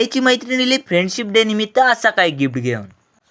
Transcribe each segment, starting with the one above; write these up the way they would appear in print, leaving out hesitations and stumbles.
त्याची मैत्रिणीला friendship day निमित्त असा काय गिफ्ट घेऊन.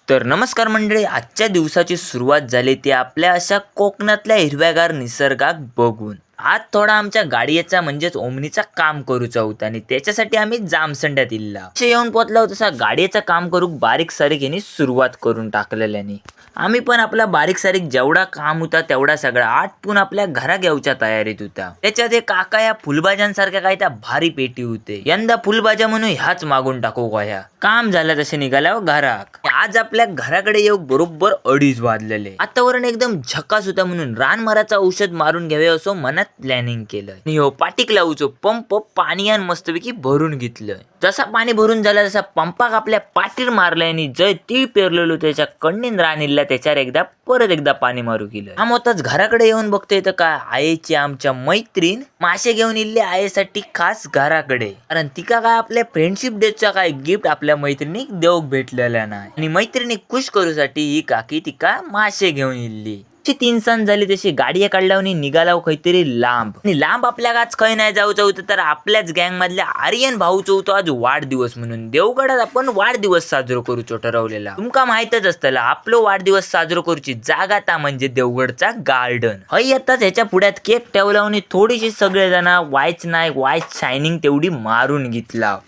तर नमस्कार मंडळी, आजच्या दिवसाची सुरुवात झाली ती आपल्या अशा कोकणातल्या हिरव्यागार निसर्गात बघून. आज थोडा आमच्या गाडीचा म्हणजेच ओमनीचा काम करूचा होता आणि त्याच्यासाठी आम्ही जामसंड्यात इल्ला येऊन पोचला होता. तसा गाडीचं काम करूक बारीक सारीक यांनी सुरुवात करून टाकलेल्यानी आम्ही पण आपला बारीक सारीक जेवढा काम होता तेवढा सगळा आटपून आपल्या घरा घेऊच्या तयारीत होता. त्याच्यात एक काका या फुलभाज्यांसारख्या काही त्या भारी पेटी होते. यंदा फुलभाज्या म्हणून ह्याच मागून टाकू गोया. काम झालं तसे निघाल्यावर घराक. आज आपल्या घराकडे येऊ बरोबर 2:30 वाजलेले. वातावरण एकदम झकास होता म्हणून रानमाराचं औषध मारून घ्यावे असं मनात प्लॅनिंग केलं. आणि हो पाटीक लावूचो पंप पाणी आणि मस्तपैकी भरून घेतलं. जसा पाणी भरून झालं तसा पंपाक आपल्या पाटीर मारलाय आणि जय तीळ पेरलेलो त्याच्या कण्णीन राणीला त्याच्यावर परत एकदा पाणी मारू केलं. आम होताच घराकडे येऊन बघतोय तर काय आईची आमच्या मैत्रीण मासे घेऊन इल्ले आईसाठी खास घराकडे. कारण तिका काय आपल्या फ्रेंडशिप डेचा काय गिफ्ट आपल्या मैत्रिणीक देऊक भेटलेला नाही आणि मैत्रिणी खुश करूसाठी ही काकी तिका मासे घेऊन इल्ली. 3 सण झाली तशी गाडी काढल्यावर निघाला काहीतरी लांब आणि लांब आपल्या आज काही नाही जाऊचं होतं. तर आपल्याच गँग मधल्या आर्यन भाऊचं होतं आज वाढदिवस म्हणून देवगडात आपण वाढदिवस साजरो करूचो ठरवलेला. तुमका माहितच असतला आपलो वाढदिवस साजरो करूची जागा ता म्हणजे देवगडचा गार्डन. हय आताच ह्याच्या पुढ्यात केक ठेवला आणि थोडीशी सगळेजण वाईच शायनिंग तेवढी मारून घेतला.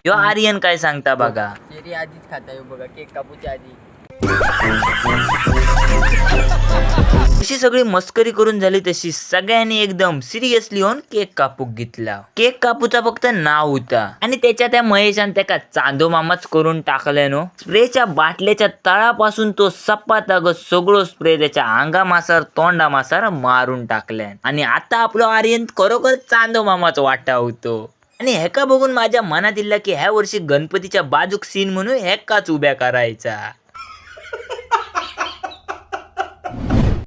यो आर्यन काय सांगता बघा. आधीच खाता बघा केक कापूच्या आधी. अशी सगळी मस्करी करून झाली तशी सगळ्यांनी एकदम सिरियसली होऊन केक कापूक घेतला. केक कापूचा फक्त नाव होता आणि त्याच्या त्या महेशान त्याका चांदो मामाच करून टाकल्यानो. स्प्रेच्या बाटल्याच्या तळापासून तो सपात सगळं स्प्रे त्याच्या अंगामासार तोंडामासार मारून टाकल्यान आणि आता आपलं आर्यन खरोखर चांदो मामाच वाटा होतो. आणि हेका बघून माझ्या मनात इल्ला की ह्या वर्षी गणपतीच्या बाजूक सीन म्हणून हेकाच उभ्या करायचा.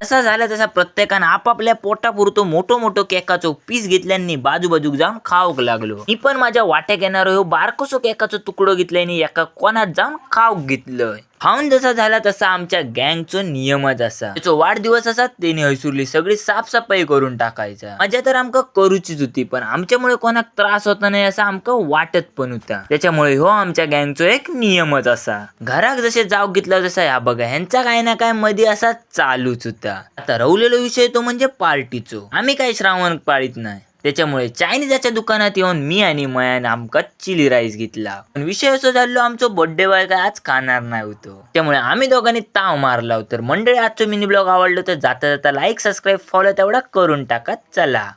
तसा झाला तसा प्रत्येकानं आपापल्या पोटापुरतो मोठो केकाचो पीस घेतल्यानी बाजूबाजूक जाऊन खाऊक लागलो. मी पण माझ्या वाट्याक येणारो ह्यो बारकोसो केकाचो तुकडो घेतल्यानी एका कोणात जाऊन खाऊक घेतलंय. खाऊन जसा झाला तसा आमच्या गँगचो नियमच असा. त्याचो वाढदिवस असा त्याने हैसुरली सगळी साफसफाई करून टाकायचा. मजा तर आमका करूचीच होती पण आमच्यामुळे कोणाक त्रास होता नाही असं आमका वाटत पण होता. त्याच्यामुळे हो आमच्या गँगचो एक नियमच असा. घराक जसे जाऊ घेतला तसा ह्या बघा ह्यांचा काय ना काय मध्ये असा चालूच होता. आता रवलेलो विषय तो म्हणजे पार्टीचो. आम्ही काही श्रावण पाळीत नाही त्याच्यामुळे चायनीजाच्या दुकानात येऊन मी आणि मयान आमका चिली राईस घेतला. पण विषय असं झालो आमचं बर्थडे बॉय काय आज खाणार नाही होतो. त्यामुळे आम्ही दोघांनी ताव मारला. तर मंडळी आजचं मिनी ब्लॉग आवडलं तर जाता जाता लाईक सबस्क्राईब फॉलो तेवढा करून टाका. चला.